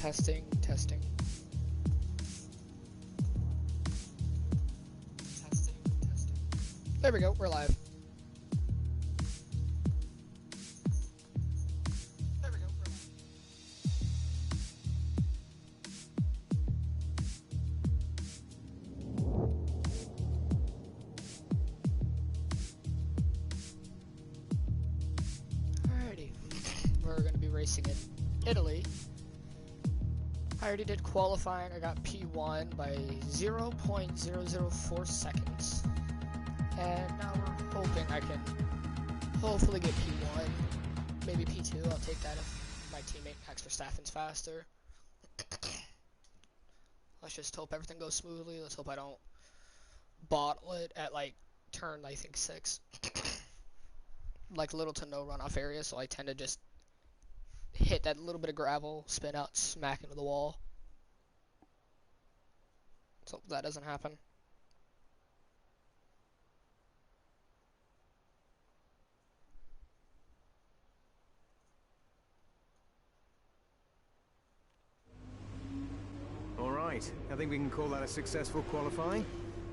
Testing, testing. Testing, testing. There we go, we're live. There we go, we're live. Alrighty. We're gonna be racing in Italy. I already did qualifying. I got P1 by 0.004 seconds. And now we're hoping I can hopefully get P1. Maybe P2. I'll take that if my teammate Max Verstappen's faster. Let's just hope everything goes smoothly. Let's hope I don't bottle it at like turn, I think 6. Like little to no runoff area, so I tend to just hit that little bit of gravel, spin out, smack into the wall. So that doesn't happen. All right, I think we can call that a successful qualifying.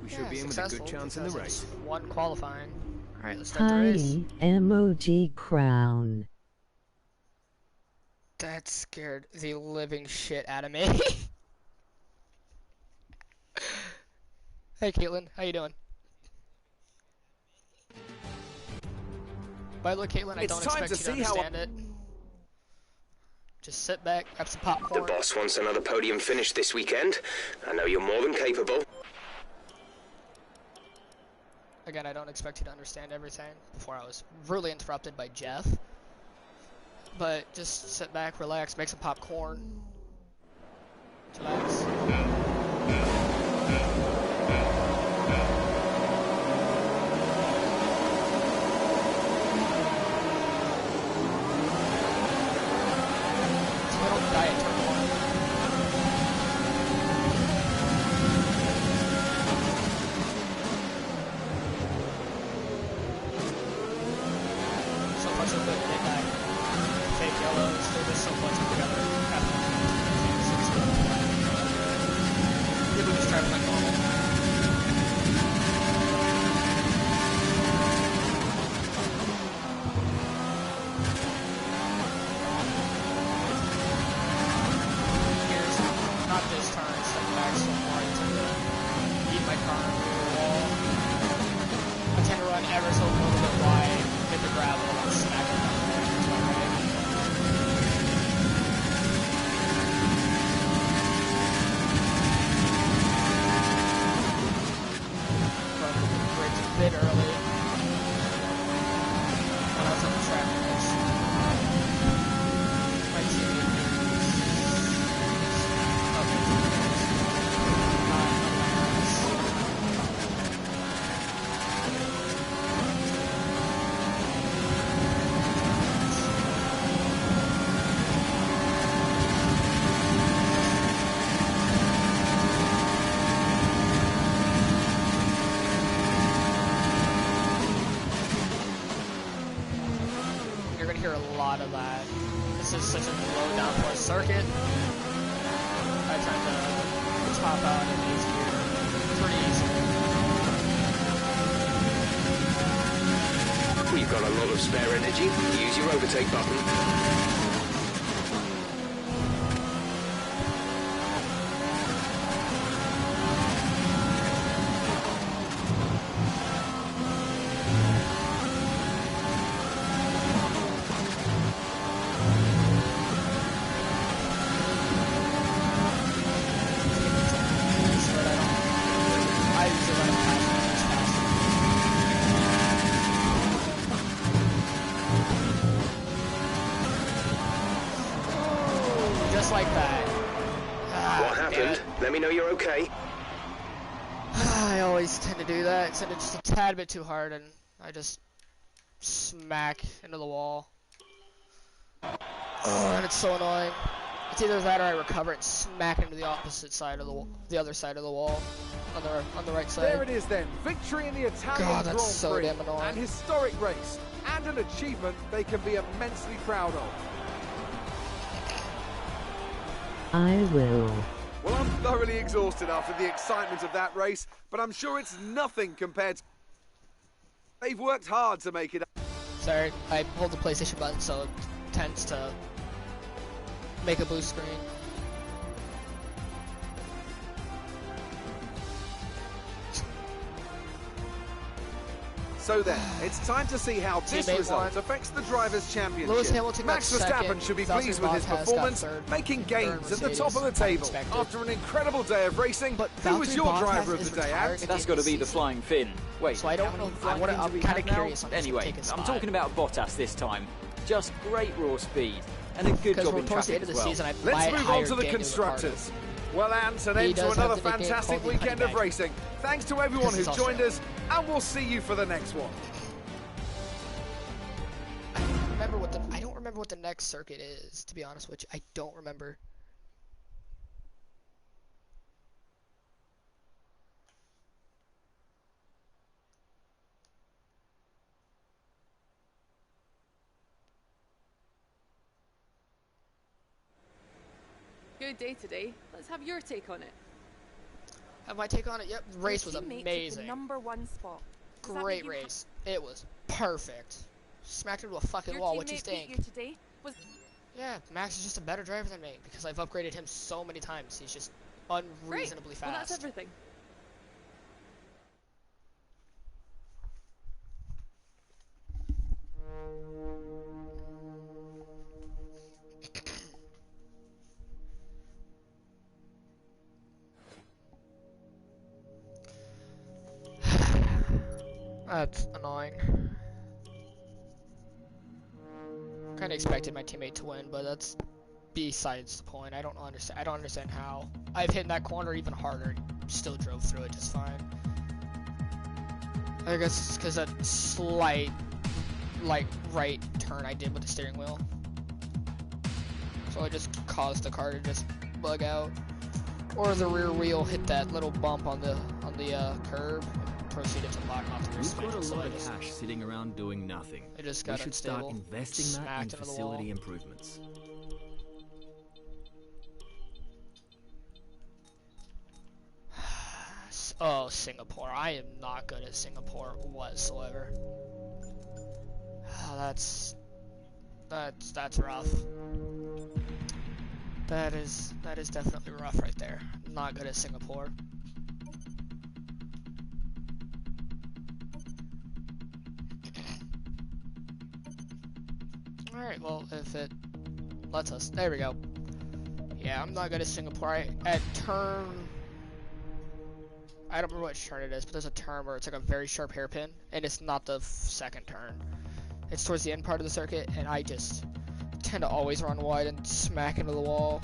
We should be in with a good chance in the race. One qualifying. All right, let's start the race. Emoji crown. That scared the living shit out of me. Hey Caitlin, how you doing? By the way, Caitlin, I don't expect you to understand it. Just sit back, grab some popcorn. The boss wants another podium finish this weekend. I know you're more than capable. Again, I don't expect you to understand everything. Before I was rudely interrupted by Jeff. But just sit back, relax, make some popcorn. Relax. So we don't die at turn 1. So far so good, they died. Fake yellows, they're just so clutching together. People just driving like normal. Here's not this turn, step back so far, I tend to eat my car into the wall. I tend to run ever so a little bit wide, hit the gravel, and smack it down there to my right. A bit early when I was on the track race. My teammate This is such a low downforce circuit. I tend to top out in these gear pretty easily. You've got a lot of spare energy. Use your overtake button. Just like that. What happened? Let me know you're okay. I always tend to do that. It's just a tad bit too hard, and I just smack into the wall. Oh, and it's so annoying. It's either that or I recover and smack into the opposite side of the other side of the wall, on the right side. There it is then, victory in the Italian God, that's Grand so Prix, damn annoying. an historic race, and an achievement they can be immensely proud of. I will. Well, I'm thoroughly exhausted after the excitement of that race, but I'm sure it's nothing compared to... They've worked hard to make it up. Sorry, I hold the PlayStation button so it tends to make a blue screen. So then, it's time to see how this Teammate result won. affects the Drivers' Championship. Lewis Hamilton Max got Verstappen second, should be Valtteri pleased with his Bottas got performance, third, making third gains at the top of the Mercedes, table. unexpected. After an incredible day of racing, But who was Valtteri your Bottas driver of is the day, retiring Ant? at That's the got to end be of the season. flying Finn. Wait, So I don't how know. many flying Finns I'm have we kind had of now? curious on who's Anyway, taking his I'm spot. talking about Bottas this time. Just great raw speed and a good Because job we're in towards the traffic end of as the well. season, I Let's might move hire on to the Daniel constructors. Well, Ant, an He end to does have another the nickname fantastic called the weekend Honey of Badger. racing. Thanks to everyone who Because he's joined us, and we'll see you for the next one. I don't remember what the next circuit is, to be honest with you. I don't remember. Good day today. Let's have your take on it. Have my take on it? Yep, the race was Your teammate took amazing. the #1 spot. Does that Great make you race. It was perfect. Smacked into a fucking Your wall, what you teammate beat think? you today. Was Yeah, Max is just a better driver than me because I've upgraded him so many times. He's just great. unreasonably Well, fast. that's everything. That's annoying. Kind of expected my teammate to win, but that's besides the point. I don't understand how. I've hit that corner even harder, still drove through it just fine. I guess it's because that slight, like, right turn I did with the steering wheel. So I just caused the car to just bug out, or the rear wheel hit that little bump on the curb and proceeded to lock off the rear We've got a suspension. So lot I of just, cash sitting around doing nothing. it just We got should start unstable. investing that in Smacked into the facility wall. improvements. Oh, Singapore. I am not good at Singapore whatsoever. That's rough. That is definitely rough right there. Not good at Singapore. Alright, well, if it lets us. There we go. Yeah, I'm not good at Singapore. At turn... I don't remember which turn it is, but there's a turn where it's like a very sharp hairpin, and it's not the second turn. It's towards the end part of the circuit, and I just tend to always run wide and smack into the wall.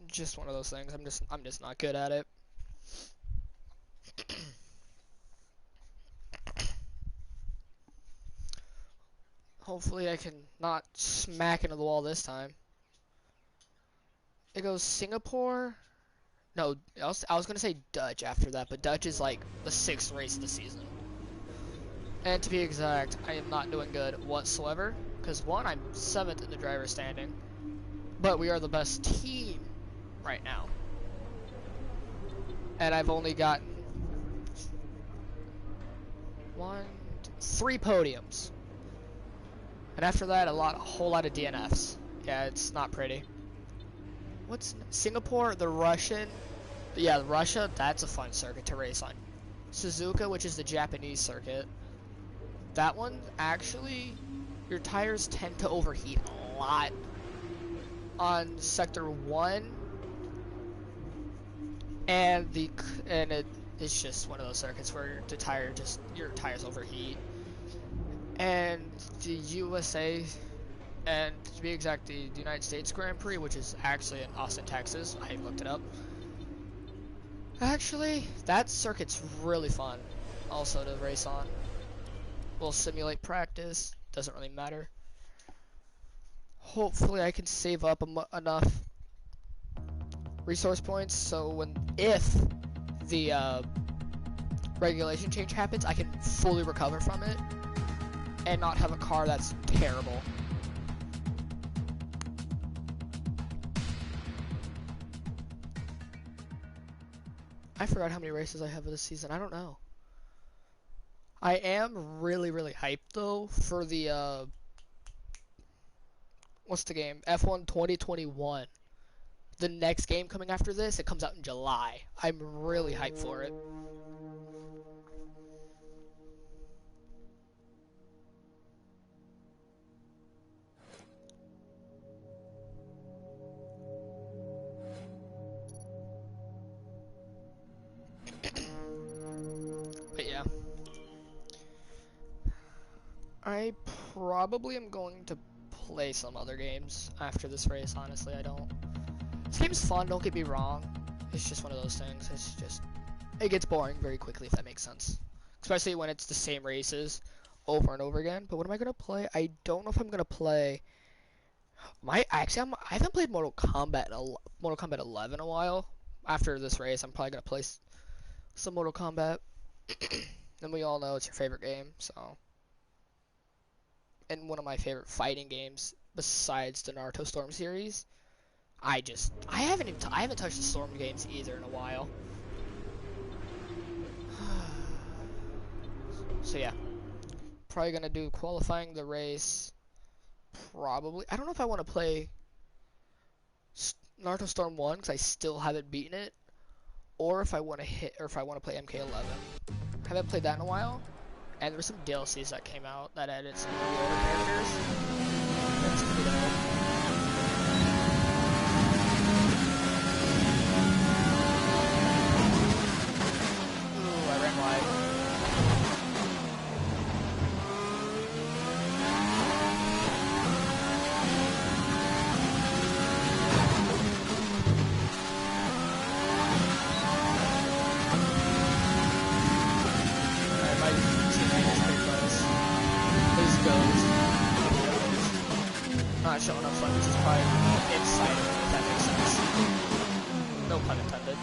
Just one of those things. I'm just not good at it. Hopefully I can not smack into the wall this time. It goes Singapore. No, I was gonna say Dutch after that, but Dutch is like the 6th race of the season. And to be exact, I am not doing good whatsoever. Because one, I'm 7th in the driver's standing. But we are the best team right now. And I've only gotten 3 podiums. And after that, a whole lot of DNFs. Yeah, it's not pretty. What's Singapore? The Russian? Yeah, Russia. That's a fun circuit to race on. Suzuka, which is the Japanese circuit. That one actually, your tires tend to overheat a lot. On sector 1, and it's just one of those circuits where your tires overheat. And the USA, and to be exact, the United States Grand Prix, which is actually in Austin, Texas. I looked it up. Actually, that circuit's really fun also to race on. We'll simulate practice, doesn't really matter. Hopefully I can save up enough resource points, so if the regulation change happens, I can fully recover from it and not have a car that's terrible. I forgot how many races I have this season. I don't know. I am really hyped though for the what's the game? F1 2021. The next game coming after this, it comes out in July. I'm really hyped for it. But yeah. I probably am going to play some other games after this race, honestly. This game's fun, don't get me wrong. It's just one of those things. It gets boring very quickly, if that makes sense. Especially when it's the same races over and over again. But what am I gonna play? I don't know if I'm gonna play. I haven't played Mortal Kombat 11 in a while. After this race, I'm probably gonna play some Mortal Kombat. And we all know it's your favorite game, so. And one of my favorite fighting games besides the Naruto Storm series. I haven't touched the Storm games either in a while. So yeah, probably gonna do qualifying the race. Probably, I don't know if I want to play Naruto Storm 1 because I still haven't beaten it, or if I want to play MK11. Haven't played that in a while, and there's some DLCs that came out that added some of the older characters. That's pretty dope. Not showing up front, which is probably inside of it, if that makes sense. No pun intended.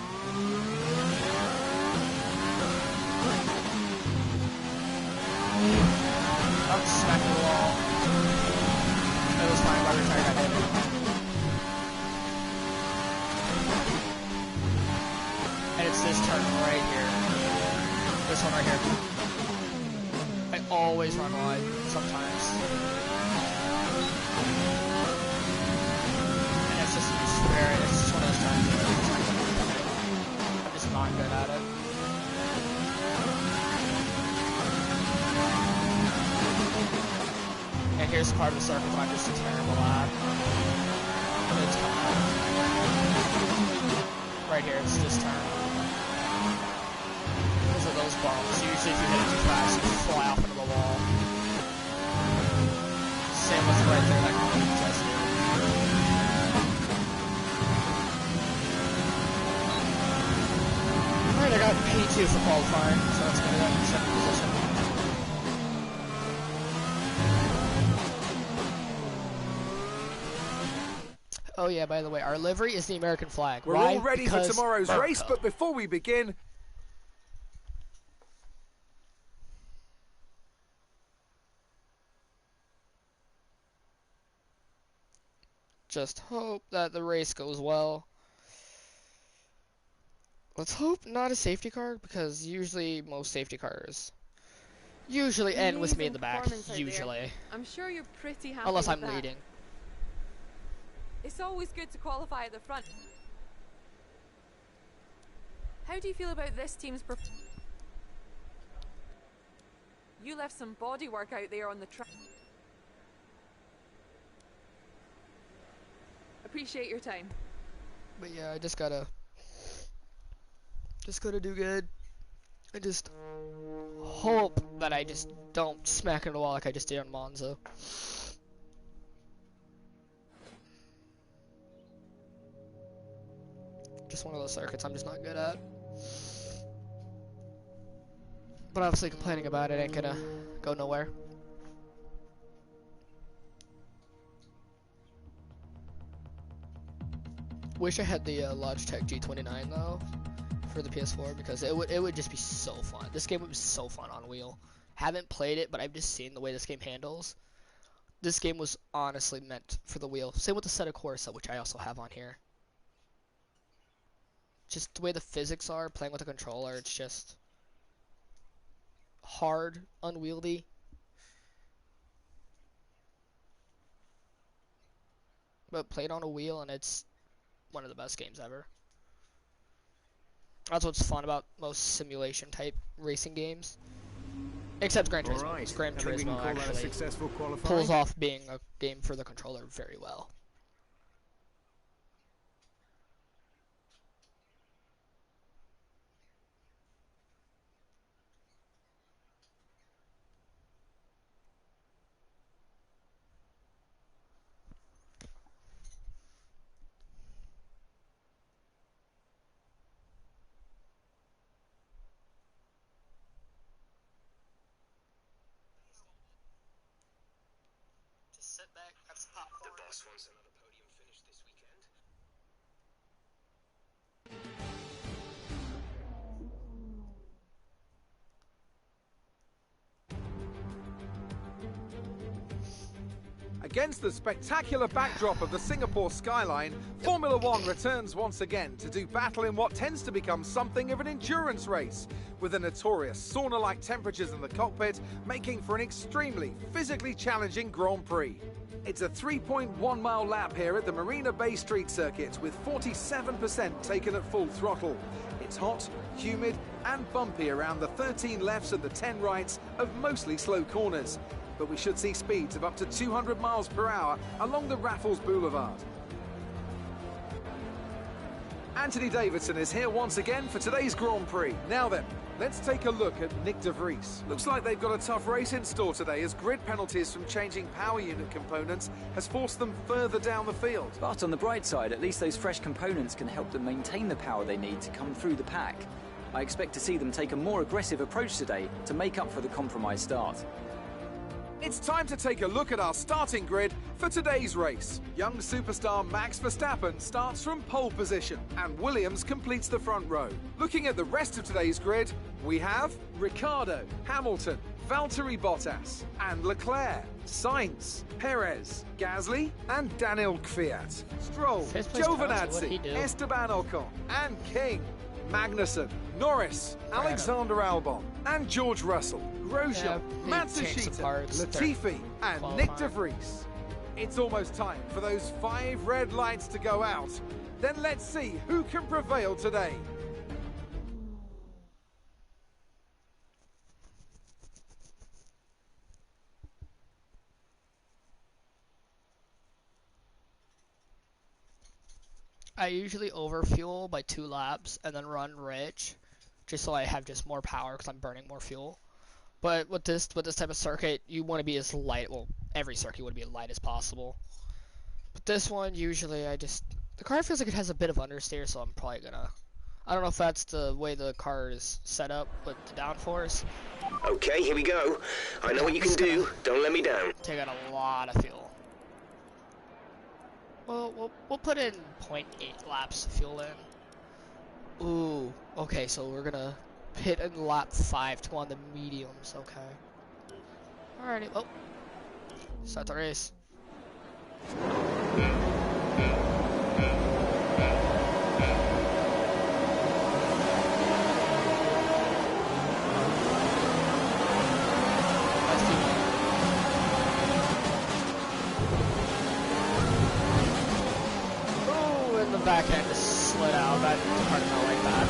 I'm smacking the wall. It was fine by the time I did it. And it's this turn right here. This one right here. I always run wide, sometimes. It's just one of those times where I'm just not good at it. And here's part of the circle that I'm just terrible at. It's coming out. Right here, it's this turn. Because of those bumps. Usually if you hit it too fast, you fly off into the wall. Same with right there, that corner you just did. Alright, I got P2 for qualifying, so that's gonna be in second position. Oh yeah, by the way, our livery is the American flag. We're all ready for tomorrow's race, but before we begin... Just hope that the race goes well. Let's hope not a safety car, because usually most safety cars end with me in the back. Usually. I'm sure you're pretty happy unless I'm with that. leading. It's always good to qualify at the front. How do you feel about this team's You left some body work out there on the track. Appreciate your time. But yeah, I just gotta do good. I just hope that I just don't smack into the wall like I just did on Monza. Just one of those circuits I'm just not good at. But obviously complaining about it ain't gonna go nowhere. Wish I had the Logitech G29 though for the PS4 because it would just be so fun. This game would be so fun on wheel. Haven't played it, but I've just seen the way this game handles. This game was honestly meant for the wheel. Same with the Assetto Corsa, which I also have on here. Just the way the physics are, playing with a controller, it's just hard, unwieldy. But played on a wheel, and it's one of the best games ever. That's what's fun about most simulation type racing games. Except Gran Turismo. Right. Gran Turismo actually pulls pulls off being a game for the controller very well. Sit back, have some popcorn. The boss wants another podium finish this weekend. Against the spectacular backdrop of the Singapore skyline, Formula One returns once again to do battle in what tends to become something of an endurance race, with the notorious sauna-like temperatures in the cockpit making for an extremely physically challenging Grand Prix. It's a 3.1-mile lap here at the Marina Bay Street Circuit, with 47% taken at full throttle. It's hot, humid and bumpy around the 13 lefts and the 10 rights of mostly slow corners, but we should see speeds of up to 200 miles per hour along the Raffles Boulevard. Anthony Davidson is here once again for today's Grand Prix. Now then, let's take a look at Nyck de Vries. Looks like they've got a tough race in store today, as grid penalties from changing power unit components has forced them further down the field. But on the bright side, at least those fresh components can help them maintain the power they need to come through the pack. I expect to see them take a more aggressive approach today to make up for the compromised start. It's time to take a look at our starting grid for today's race. Young superstar Max Verstappen starts from pole position, and Williams completes the front row. Looking at the rest of today's grid, we have Ricciardo, Hamilton, Valtteri Bottas, and Leclerc, Sainz, Perez, Gasly, and Daniel Kvyat, Stroll, Giovinazzi, Esteban Ocon, and King, Magnussen, Norris, Alexander Albon, and George Russell, Grosjean, Matsushita, Latifi, and Nyck de Vries. It's almost time for those 5 red lights to go out. Then let's see who can prevail today. I usually overfuel by 2 laps and then run rich, just so I have just more power because I'm burning more fuel. But with this type of circuit, you want to be as light. Well, every circuit you want to be as light as possible. But this one, usually the car feels like it has a bit of understeer, so I'm probably gonna. I don't know if that's the way the car is set up with the downforce. Okay, here we go. I know what you can do. Don't let me down. Take out a lot of fuel. Well, we'll put in 0.8 laps of fuel in. Ooh, okay, so we're gonna pit in lap 5 to go on the mediums, okay. Alrighty, well, start the race. Oh, and the back end just slid out. That part not like that.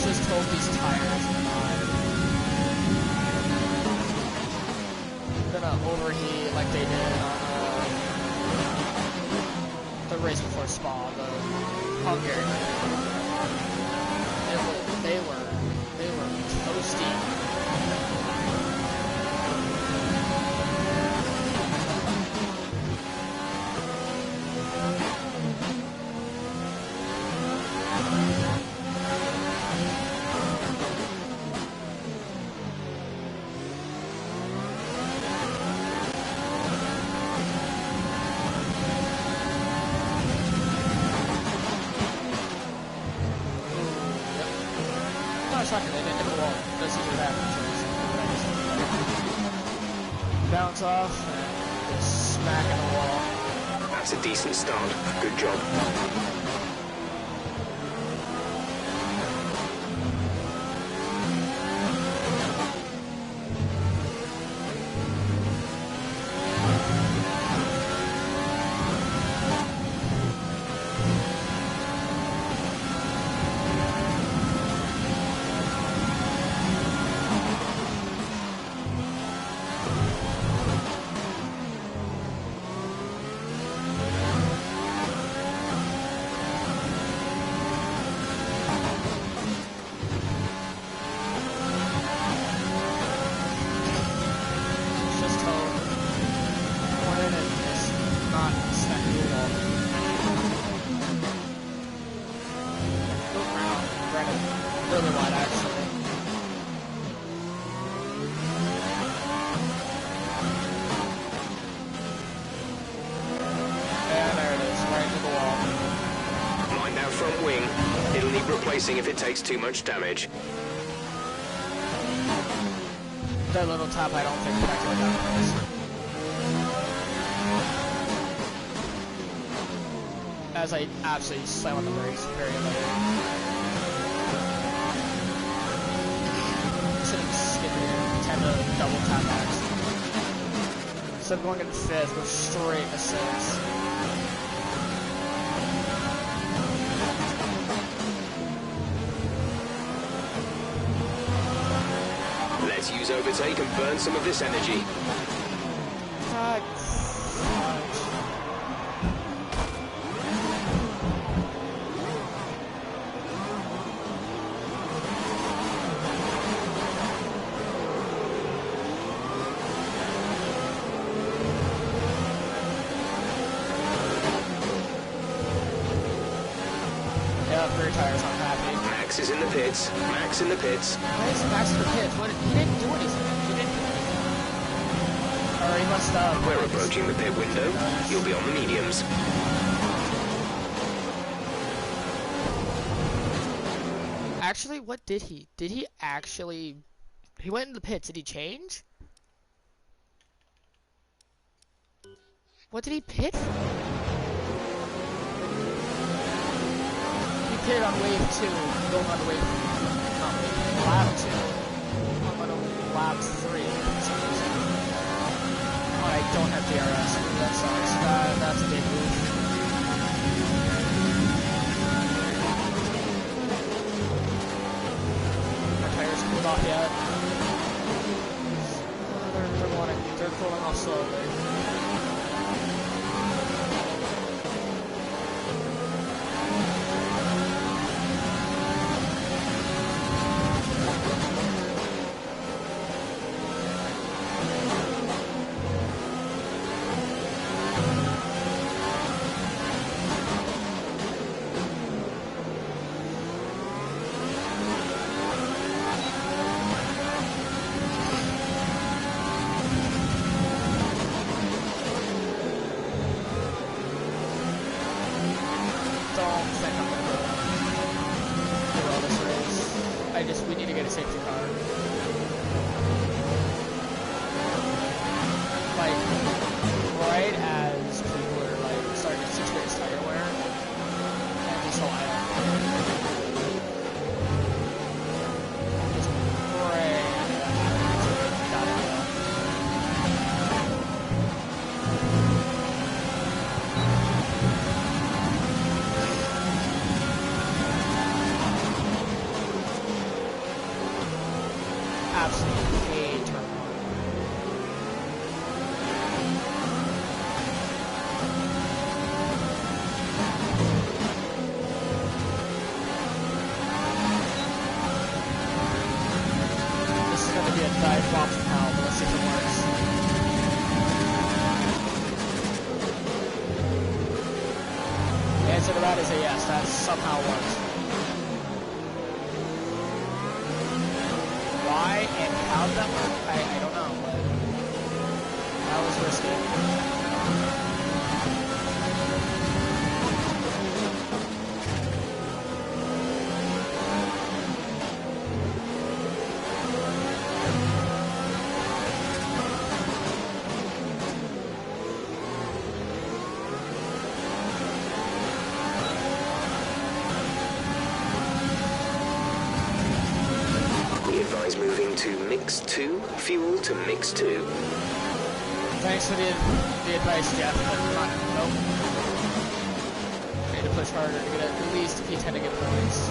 Just hope these tires are not gonna overheat like they did on the race before Spa, the Hungary. They were toasty. second, it didn't hit the wall. This is what happens. Bounce off, and just smack in the wall. That's a decent start. Good job. Really wide, actually. And there it is, right into the wall. Mind that front wing. It'll need replacing if it takes too much damage. That little top, I don't think practically got place. As I absolutely slam on the brakes very late. Tend to double tap X. Instead of going into fifth, go straight into sixth. Let's use overtake and burn some of this energy. Rear tires aren't happy. Max is in the pits. Max in the pits. Why is Max in the pits? He didn't do anything. He didn't do anything. Or he must have. We're approaching the pit window. You'll be on the mediums. Actually, what did he? Did he actually... He went in the pits. Did he change? What did he pit for? Pitted on wave 2, going on wave, not wave, lap 2, I'm on lap 3 for some reason. Oh, I don't have DRS, that sucks, that's a big move. My tires cooled off yet. They're cooling off slowly. We need to get a safety car. Like, right as people are like starting to experience tire wear, and just hold idle. Just pray that absolutely hate turn 1. This is going to be a dive bomb from hell, but let's see if it works. The answer to that is a yes, that somehow works. Why and how that work? I don't know, but that was risky. Max 2, fuel to mix 2. Thanks for the advice, Jeff, but nope. I need to push harder to get at least P10 to get points.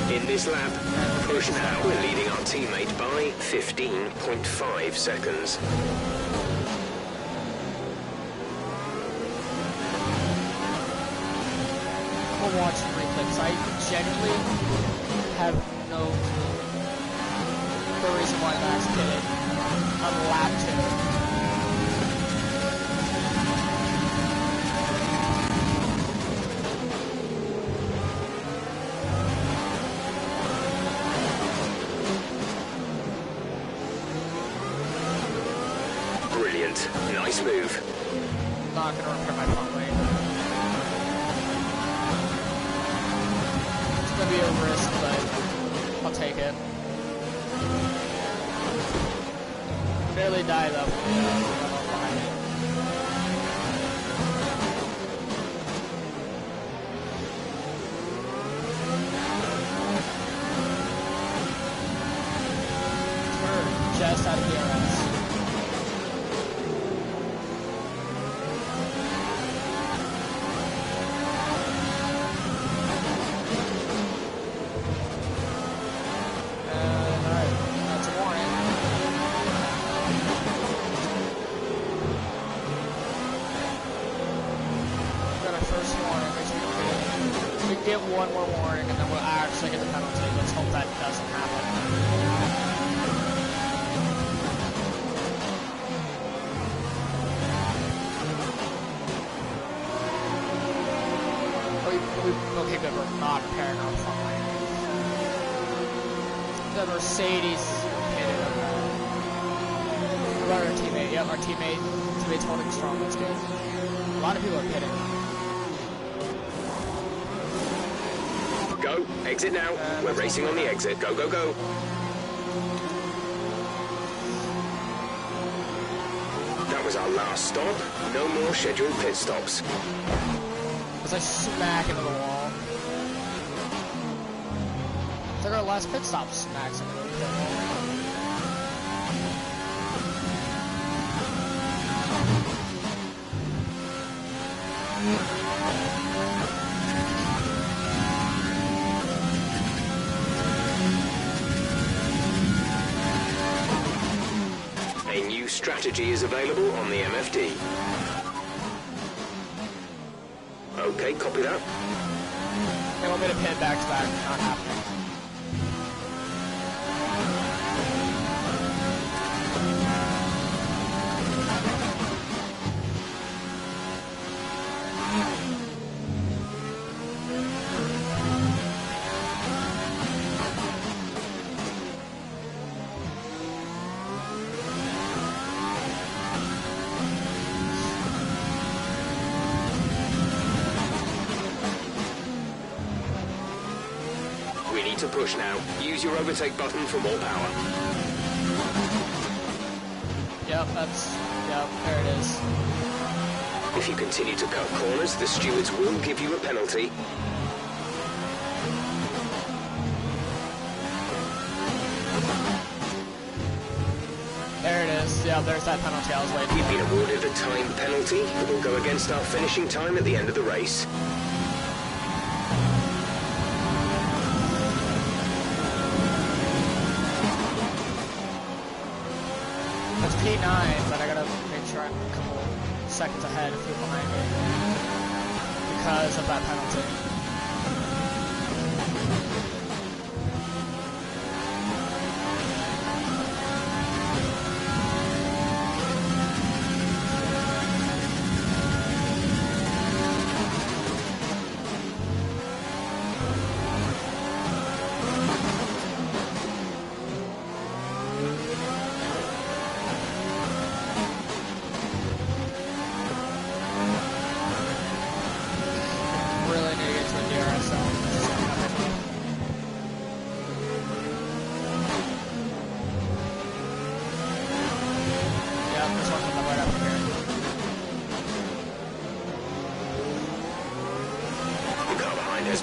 In this lap, push now. We're leading our teammate by 15.5 seconds. We'll watch the replay because I genuinely have no clue the reason why Max did it on lap 2. Nice move. Not gonna repair my front wing. It's gonna be a risk, but I'll take it. Barely died though. We're just out of DRS. Get one more warning and then we'll actually get the penalty. Let's hope that doesn't happen. Okay, good, we're not repairing our front line. The Mercedes hit it. What about our teammate? Yep, our teammate's holding strong, that's good. A lot of people are pitting. Go, exit now. We're racing on the exit. Go, go, go. That was our last stop. No more scheduled pit stops. As I smack into the wall. It's like our last pit stop smacks into the wall. Strategy is available on the MFD. Okay, copy that. They want me to pin back to back, not happening. To push now. Use your overtake button for more power. Yep, there it is. If you continue to cut corners, the stewards will give you a penalty. There it is. Yeah, there's that penalty I was waiting for. We've been awarded a time penalty that will go against our finishing time at the end of the race. P9, but I gotta make sure I'm a couple seconds ahead if you're behind me because of that penalty.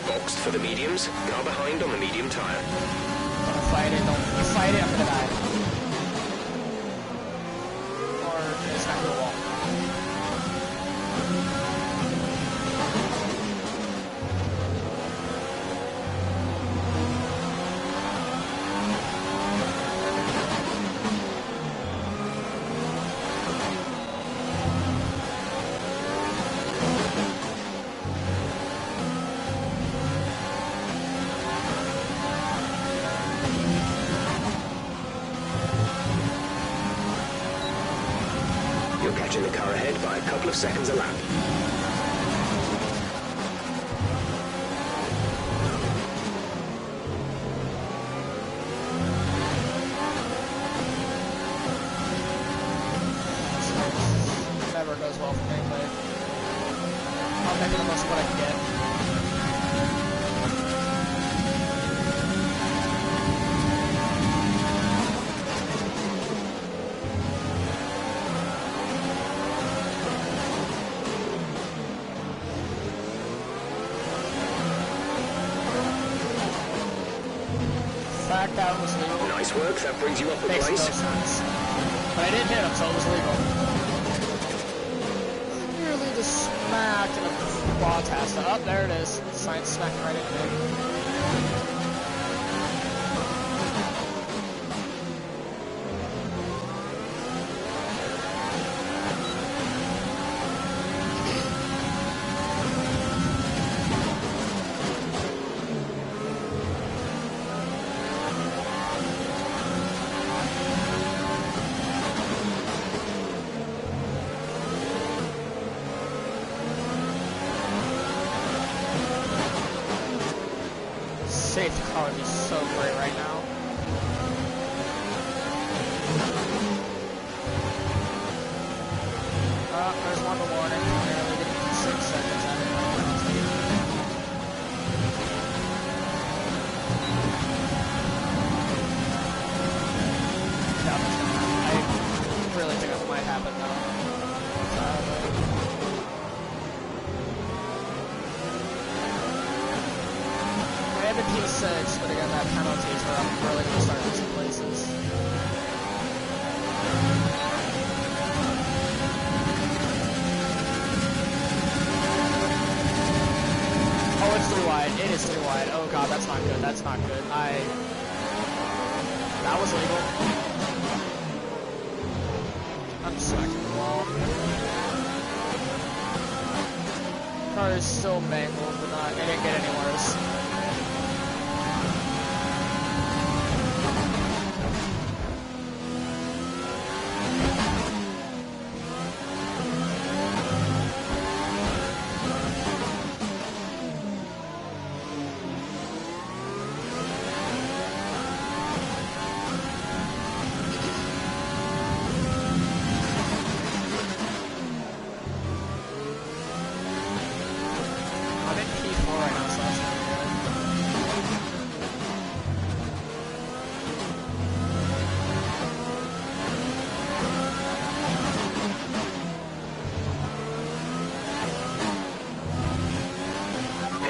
boxed for the mediums. Car behind on the medium tire. Don't fight it, don't fight it, I'm gonna die. Or it's not gonna wall. Catching the car ahead by a couple of seconds a lap. Never goes well for me, but I'll make the most of what I can get. That was legal. Nice work, that brings you up a Makes place. No sense. But I didn't hit him, so it was legal. Nearly just smacked in a quad test. Oh, there it is. Science smacking right into me. Safety car would be so great right now. There's one to warning. Barely getting 6 seconds out of it. I really think that might happen now. I have a P6, but again, that penalty is where I'm really going to start losing places. Oh, it's 3 wide. It is 3 wide. Oh god, that's not good. That's not good. That was legal. I'm smacking the wall. Car is still mangled, but not. It didn't get any worse.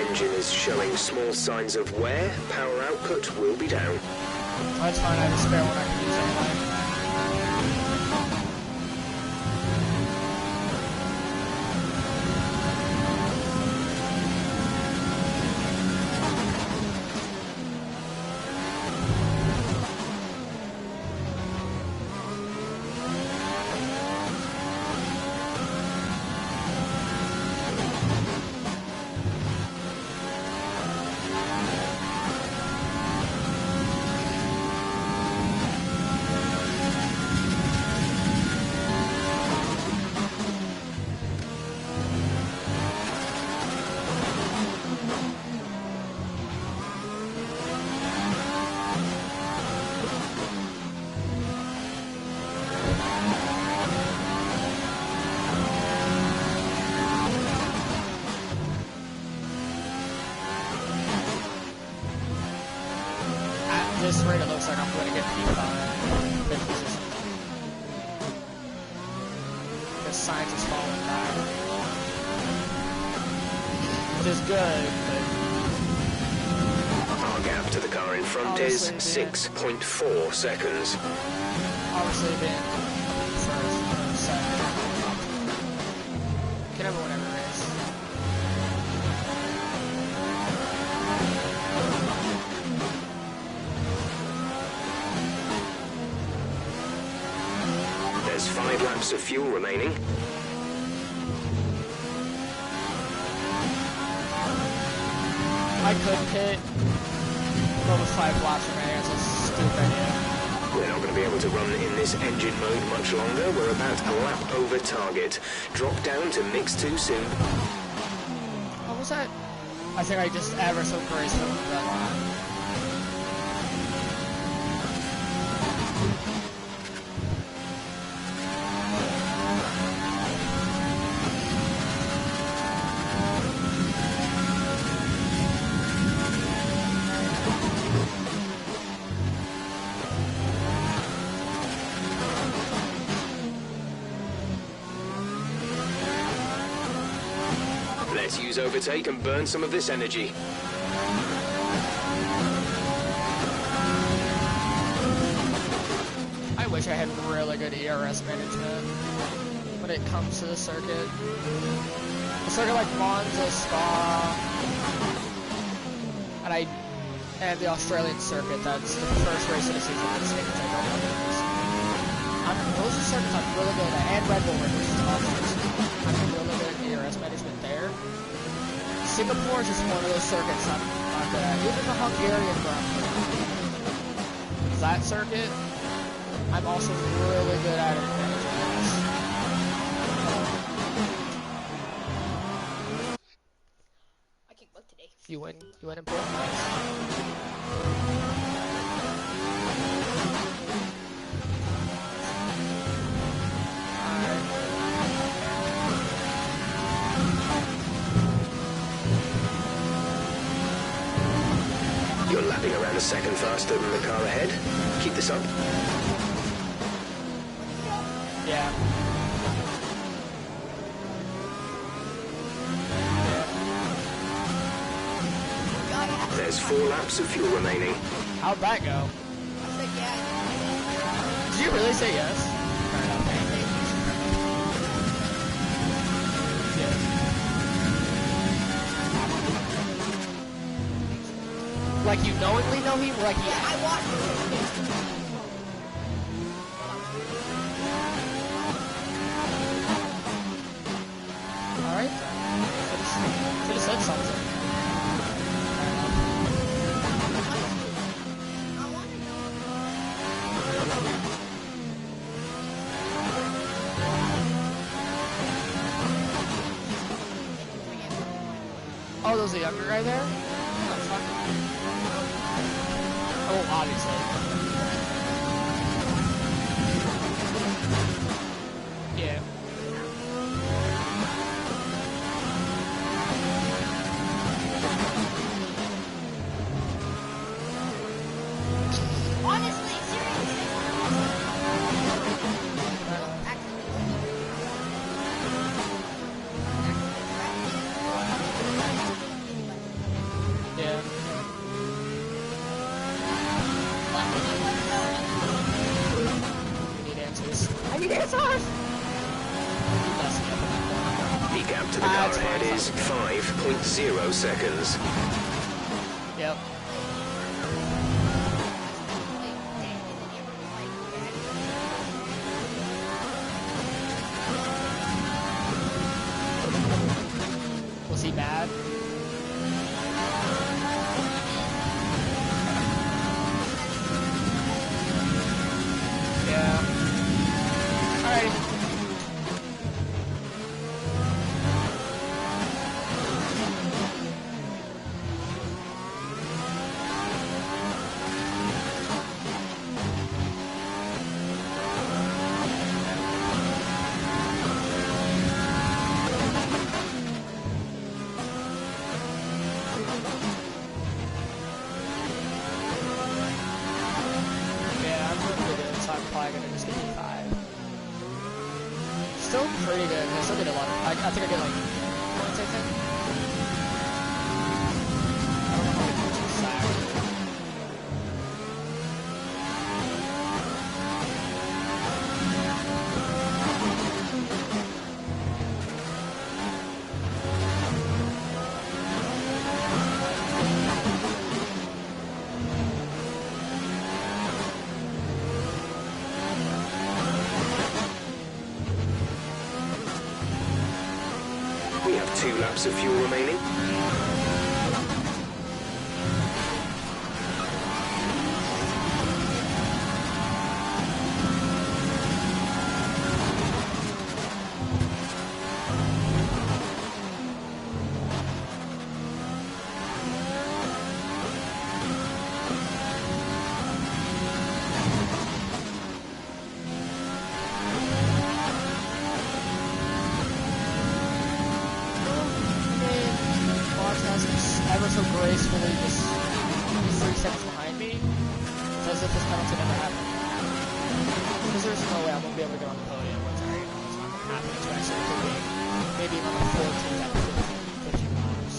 Engine is showing small signs of wear. Power output will be down. That's fine, I have a spare one I can use anyway. This rate, it looks like I'm going to get P5 fifth position. Because science is falling back. Which is good, but gap to the car in front is 6.4 seconds. Obviously being first, second. Can never win every race. There's 5 laps of fuel remaining. I could pit, but with 5 laps remaining, it's a stupid idea. We're not going to be able to run in this engine mode much longer. We're about a lap over target. Drop down to mix 2 soon. What was that? I think I just ever so gracefully moved that line. Let's use overtake and burn some of this energy. I wish I had really good ERS management when it comes to the circuit. A circuit like Monza, Spa, and the Australian circuit, that's the first race of the season in the States. I don't know those. Those are circuits I'm really good at, and Red Bull Ring, which is awesome. I'm really good at ERS management there. Singapore is just one of those circuits I'm not good at. Even the Hungarian Grand Prix. That circuit, I'm also really good at it managing this. I can book today. You win in both nights. You're lapping around a second faster than the car ahead. Keep this up. Yeah. There's 4 laps of fuel remaining. How'd that go? I said yeah. Did you really say yes? Like you knowingly know him? Like Yeah, I watched it. Alright. Could have said something. Oh, there's a younger guy there? Oh, obviously. Yeah. Honestly, seriously. Yeah. I need answers. I need answers! The gap to the car ahead is 5.0 seconds. Yep. Was he mad? Yeah. Alright. Yeah, I'm doing pretty good, so I'm probably gonna just get P5. Still pretty good. I still get a lot of. I think I get like points, I think. I don't know how many points exactly. 2 laps of fuel remaining. Ever so gracefully just 3 seconds behind me. It's as if this penalty never happened. Because there's no way I'm going to be able to get on the podium once I already know it's not going to happen, especially if we're maybe on the 14th at 15 miles.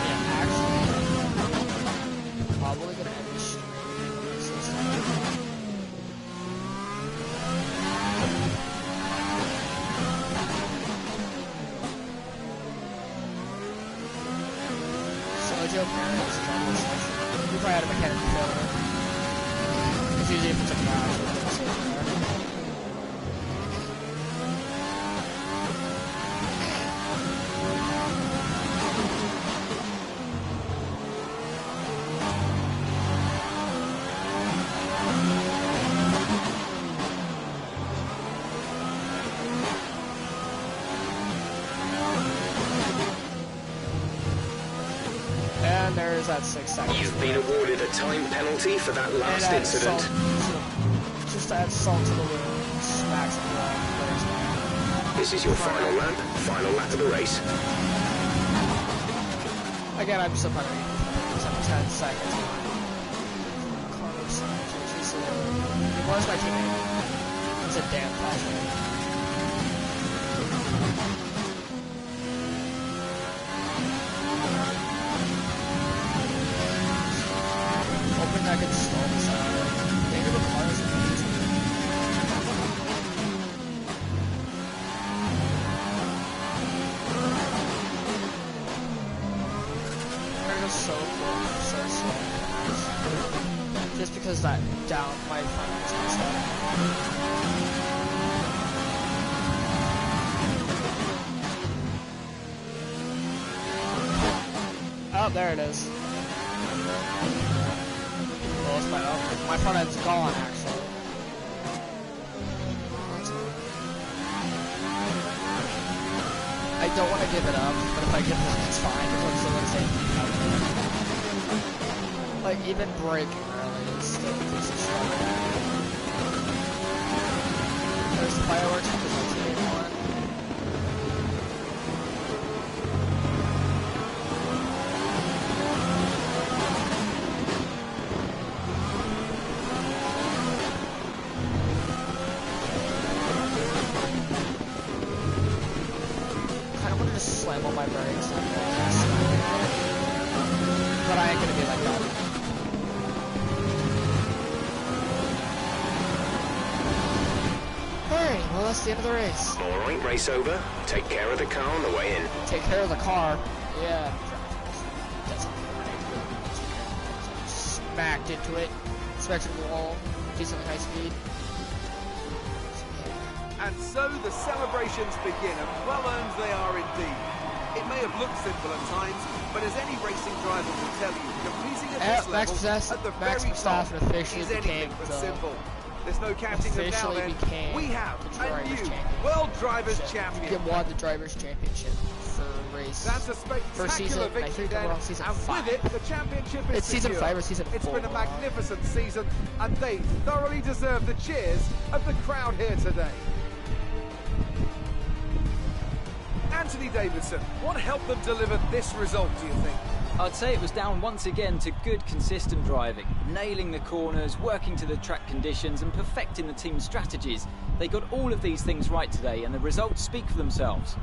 Yeah, actually, probably going to end this stream. Joe Parents is on this session. We probably had a mechanical failure. It's usually if it's a crash, we're going to save there. And there's that 6 seconds. You've been awarded a time penalty for that last incident. Just to add salt to the wound, smacks the ground. This is your final lap of the race. Again, I'm still probably 10 seconds. Carlos Sanchez, where's my teammate? He's a damn fast. I can stall this out. Maybe the car is amazing. They're just so quick, so slow. Just because that down my front is messed up. Oh, there it is. My front end's gone, actually. I don't want to give it up, but if I give it up, it's fine, because I'm still going to say like, even braking early is still a piece of struggle. There's the fireworks because my teammate won. Slam on my brakes, but I ain't gonna be like that. Alright, well that's the end of the race. Alright, race over. Take care of the car on the way in. Take care of the car? Yeah. Smacked into it. Smacked into the wall. Decently high speed. And so the celebrations begin, and well earned they are indeed. It may have looked simple at times, but as any racing driver will tell you, competing at this level, at the very top, is anything but simple. There's no catching them now then. We have a new World Drivers' Champion. You won the Drivers' Championship for race. That's a spectacular victory then, and with it, the championship is It's season 5 or season 4. It's been a magnificent season, and they thoroughly deserve the cheers of the crowd here today. Anthony Davidson, what helped them deliver this result, do you think? I'd say it was down once again to good, consistent driving, nailing the corners, working to the track conditions and perfecting the team's strategies. They got all of these things right today and the results speak for themselves.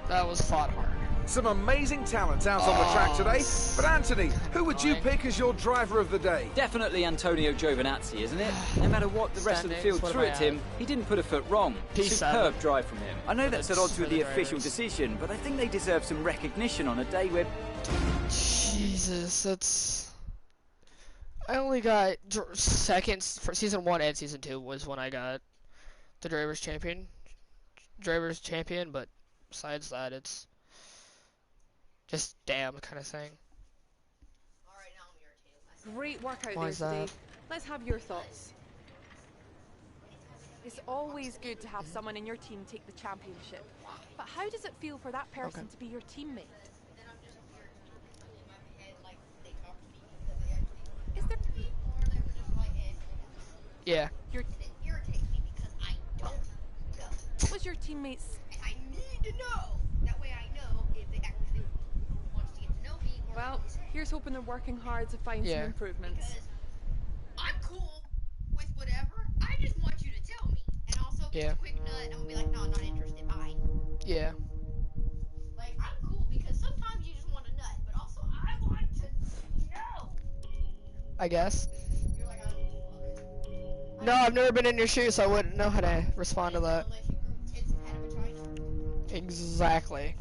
That was fought hard. Some amazing talent out on the track today. But Anthony, who would you pick as your driver of the day? Definitely Antonio Giovinazzi, isn't it? No matter what the rest of the field threw at him, he didn't put a foot wrong. Superb drive from him. I know that's at odds with the official decision, but I think they deserve some recognition on a day where... Jesus, that's... I only got seconds for season 1 and season 2 was when I got the drivers champion, but besides that, it's just damn kind of thing. Great work out there today. Let's have your thoughts. It's always good to have someone in your team take the championship, but how does it feel for that person to be your teammate? Is there... Yeah. It irritates me because I don't know. What was your teammates? And I need to know. That way I know if they actually want to get to know me. Or Well, here's hoping they're working hard to find some improvements. Because I'm cool with whatever. I just want you to tell me. And also, if it's a quick nut, I'm gonna be like, no, I'm not interested. Bye. Yeah. Like, I'm cool because sometimes you just want a nut, but also I want to know. I guess. You're like, I don't know. No, I've never been in your shoes, so I wouldn't know how to respond to that. Unless you grew tits and had a vagina. Exactly.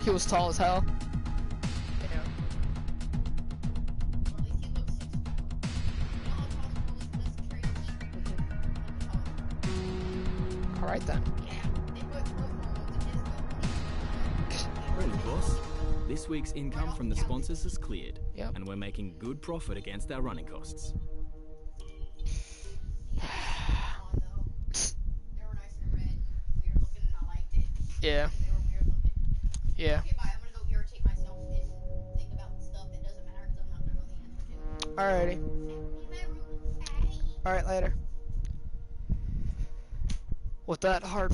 He was tall as hell. Yeah. Well, at least he looks 6'4". You know how tall the Tracy? Alright then. Yeah, they put growth hormones in his milk. Really, boss? This week's income from the sponsors is cleared, Yep. and we're making good profit against our running costs. They were nice and red and weird looking, and I liked it. Yeah. They were weird looking. Yeah. Okay, bye. I'm gonna go irritate myself and think about stuff that doesn't matter because I'm not gonna know the answer to. Alrighty. Alright, later. With that hard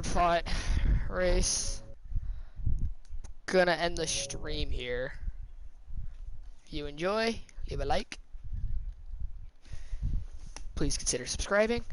fought race, gonna end the stream here. If you enjoy, leave a like. Please consider subscribing.